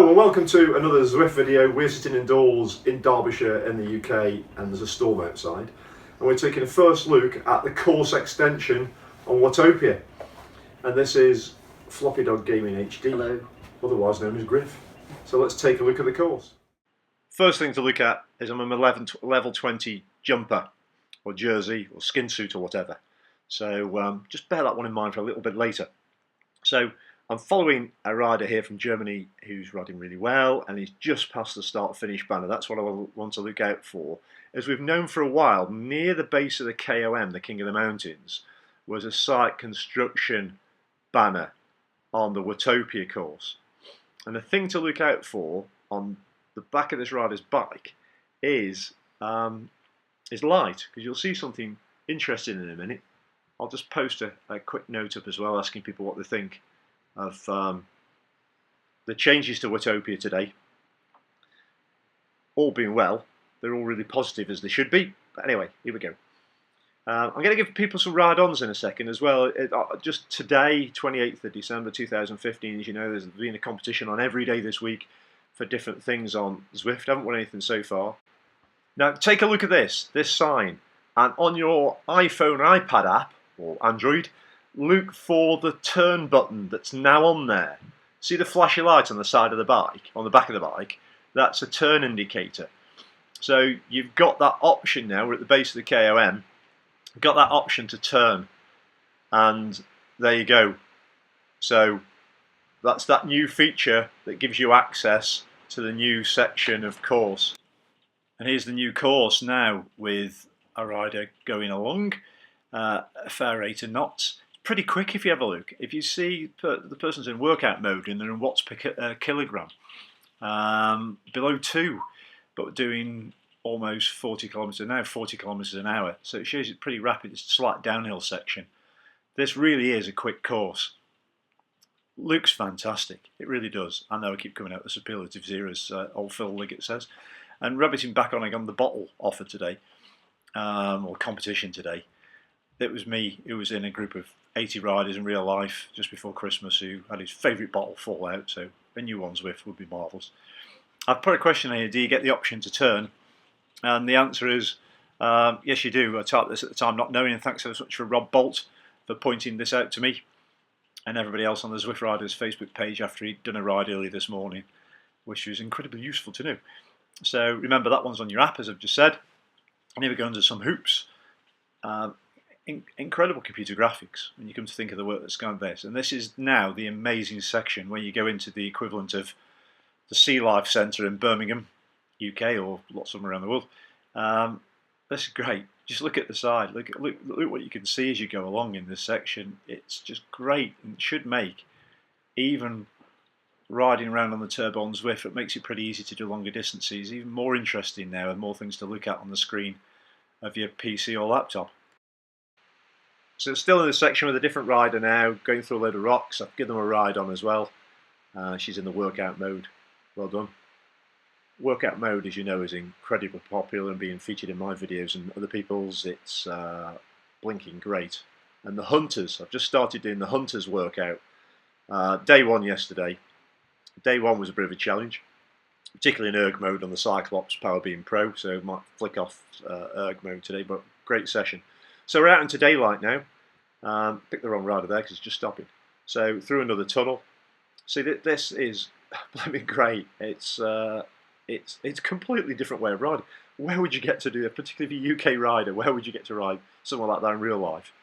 Hello and welcome to another Zwift video. We're sitting indoors in Derbyshire in the UK and there's a storm outside. And we're taking a first look at the course extension on Watopia. And this is Floppy Dog Gaming HD, Hello. Otherwise known as Griff. So let's take a look at the course. First thing to look at is I'm a level 20 jumper or jersey or skin suit or whatever. So just bear that one in mind for a little bit later. So I'm following a rider here from Germany who's riding really well, and he's just past the start-finish banner. That's what I want to look out for. As we've known for a while, near the base of the KOM, the King of the Mountains, was a site construction banner on the Watopia course. And the thing to look out for on the back of this rider's bike is light, because you'll see something interesting in a minute. I'll just post a quick note up as well, asking people what they think of the changes to Watopia today. All being well, they're all really positive, as they should be. But anyway, here we go. I'm going to give people some ride-ons in a second as well. Just today, 28th of December 2015, as you know, there's been a competition on every day this week for different things on Zwift. I haven't won anything so far. Now, take a look at this sign. And on your iPhone or iPad app, or Android, look for the turn button that's now on there. See the flashy light on the side of the bike, on the back of the bike? That's a turn indicator. So you've got that option now. We're at the base of the KOM. You've got that option to turn, and there you go. So that's that new feature that gives you access to the new section of course. And here's the new course now with a rider going along a fair rate of knots. Pretty quick if you have a look. If you see the person's in workout mode and they're in watts per kilogram, below 2, but doing almost 40 kilometers an hour, 40 kilometers an hour. So it shows it's pretty rapid. It's a slight downhill section. This really is a quick course. Looks fantastic. It really does. I know I keep coming out with superlatives here, as old Phil Liggett says. And rabbiting back on again the bottle offer today, or competition today. It was me who was in a group of 80 riders in real life just before Christmas who had his favourite bottle fall out, so a new one Zwift would be marvellous. I've put a question here: do you get the option to turn? And the answer is yes, you do. I typed this at the time not knowing, and thanks so much for Rob Bolt for pointing this out to me and everybody else on the Zwift Riders Facebook page after he'd done a ride early this morning, which was incredibly useful to know. So remember, that one's on your app, as I've just said. And here we go into some hoops. Incredible computer graphics when you come to think of the work that's gone this. And this is now the amazing section where you go into the equivalent of the Sea Life Centre in Birmingham, UK, or lots of them around the world. This is great. Just look at the side. Look what you can see as you go along in this section. It's just great, and it should make even riding around on the turbo on Zwift, it makes it pretty easy to do longer distances. Even more interesting now, and more things to look at on the screen of your PC or laptop. So still in the section with a different rider now, going through a load of rocks. I've given them a ride on as well. She's in the workout mode. Well done. Workout mode, as you know, is incredibly popular and being featured in my videos and other people's. It's blinking great. And the Hunters, I've just started doing the Hunters workout. Day 1 yesterday. Day 1 was a bit of a challenge, particularly in erg mode on the Cyclops Power Beam Pro, so I might flick off erg mode today, but great session. So we're out into daylight now. Picked the wrong rider there because it's just stopping. So through another tunnel. See, this is blooming great. It's a completely different way of riding. Where would you get to do that, particularly if you're a UK rider? Where would you get to ride somewhere like that in real life?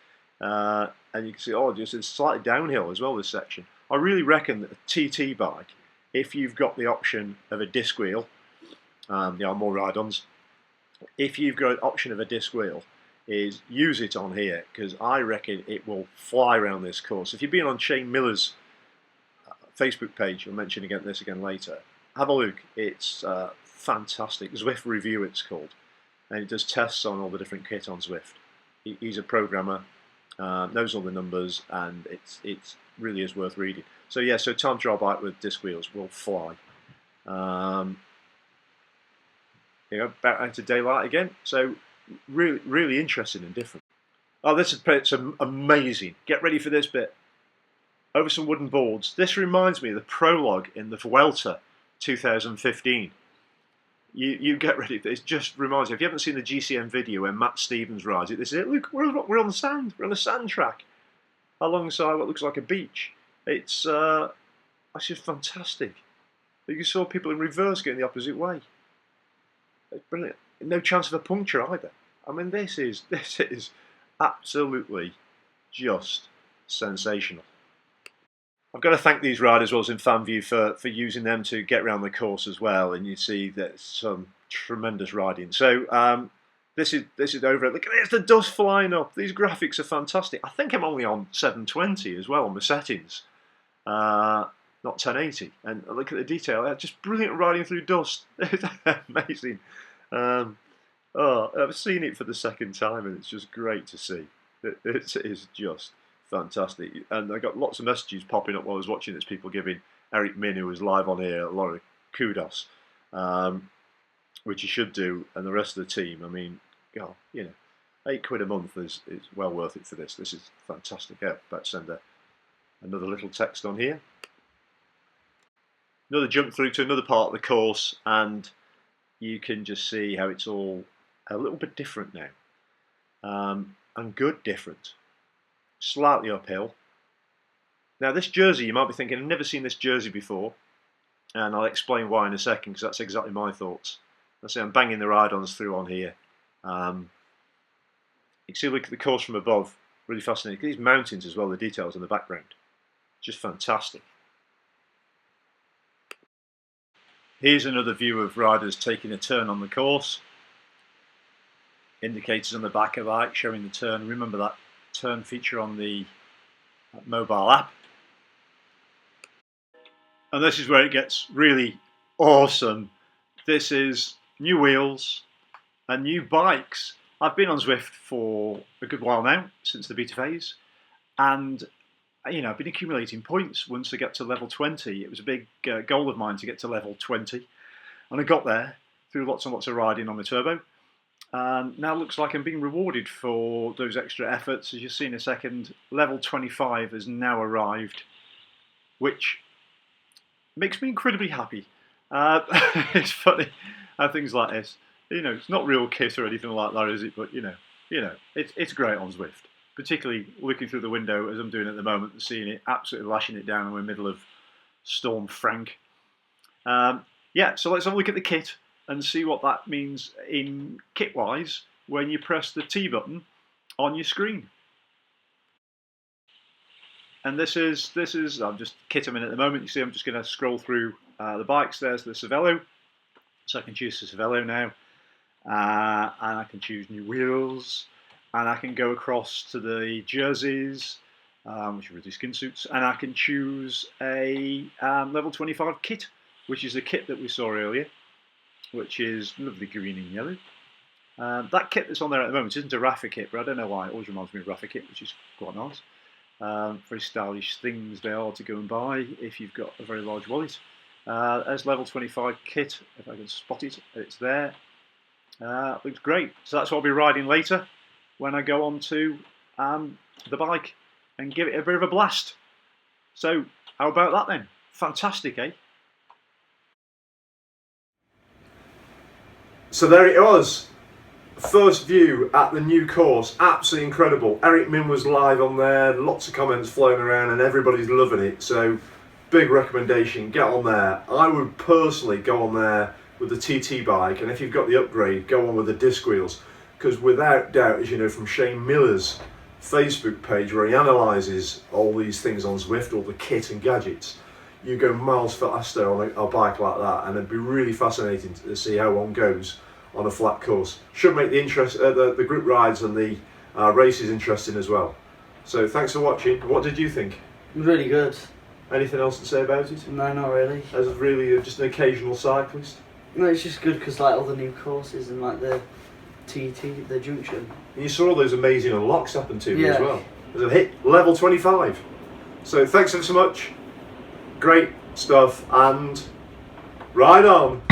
And you can see, it's slightly downhill as well, this section. I really reckon that a TT bike, if you've got the option of a disc wheel, there are more ride-ons, if you've got an option of a disc wheel, is use it on here, because I reckon it will fly around this course. If you've been on Shane Miller's Facebook page, I'll mention this again later, have a look. It's fantastic. Zwift Review it's called, and it does tests on all the different kit on Zwift. He's a programmer, knows all the numbers, and it really is worth reading. So yeah, so time trial bike with disc wheels will fly. Back into daylight again. So really interesting and different. Oh, this is amazing. Get ready for this bit. Over some wooden boards. This reminds me of the prologue in the Vuelta 2015. You get ready. It just reminds you. If you haven't seen the GCN video where Matt Stevens rides it, this is it. Look, we're on the sand. We're on a sand track alongside what looks like a beach. It's just fantastic. You saw people in reverse going the opposite way. It's brilliant. No chance of a puncture either. I mean, this is absolutely just sensational. I've got to thank these riders, well as in FanView, for using them to get around the course as well, and you see there's some tremendous riding. So this is over it. Look at this, the dust flying up. These graphics are fantastic. I think I'm only on 720 as well on the settings, not 1080. And look at the detail. Just brilliant riding through dust. It's amazing. I've seen it for the second time, and it's just great to see. It is just fantastic. And I got lots of messages popping up while I was watching this, people giving Eric Min, who was live on here, a lot of kudos, which you should do, and the rest of the team. I mean, God, you know, £8 a month is well worth it for this. This is fantastic. Yeah, but send another little text on here. Another jump through to another part of the course, and you can just see how it's all a little bit different now, and good different. Slightly uphill. Now this jersey, you might be thinking, I've never seen this jersey before, and I'll explain why in a second, because that's exactly my thoughts. I say I'm banging the ride-ons through on here. You can see, look at the course from above, really fascinating. These mountains as well, the details in the background, just fantastic. Here's another view of riders taking a turn on the course. Indicators on the back of the bike showing the turn. Remember that turn feature on the mobile app. And this is where it gets really awesome. This is new wheels and new bikes. I've been on Zwift for a good while now, since the beta phase, and you know, I've been accumulating points. Once I get to level 20, it was a big goal of mine to get to level 20, and I got there through lots and lots of riding on the turbo. Now it looks like I'm being rewarded for those extra efforts. As you'll see in a second, level 25 has now arrived, which makes me incredibly happy. It's funny how things like this, you know, it's not real kit or anything like that, is it? But you know, it's great on Zwift, particularly looking through the window as I'm doing at the moment and seeing it absolutely lashing it down in the middle of Storm Frank. Yeah, so let's have a look at the kit and see what that means in kit-wise when you press the T button on your screen. And this is I'm just kit them in at the moment. You see, I'm just going to scroll through the bikes. There's the Cervelo, so I can choose the Cervelo now, and I can choose new wheels, and I can go across to the jerseys, which are really skin suits, and I can choose a level 25 kit, which is the kit that we saw earlier, which is lovely green and yellow. That kit that's on there at the moment isn't a Rafa kit, but I don't know why. It always reminds me of Rafa kit, which is quite nice. Very stylish things they are to go and buy if you've got a very large wallet. There's level 25 kit, if I can spot it, it's there. Looks great. So that's what I'll be riding later when I go on to the bike and give it a bit of a blast. So how about that then? Fantastic, eh? So there it was. First view at the new course, absolutely incredible. Eric Min was live on there, lots of comments flowing around and everybody's loving it. So big recommendation, get on there. I would personally go on there with the TT bike, and if you've got the upgrade, go on with the disc wheels, because without doubt, as you know from Shane Miller's Facebook page where he analyses all these things on Zwift, all the kit and gadgets, you go miles faster on a bike like that, and it'd be really fascinating to see how one goes on a flat course. Should make the the group rides and the races interesting as well. So thanks for watching. What did you think? Really good. Anything else to say about it? No, not really. As really just an occasional cyclist? No, it's just good because like all the new courses and like the TT, the junction. And you saw all those amazing unlocks happen to me as well. There's a hit level 25. So thanks ever so much. Great stuff, and ride on.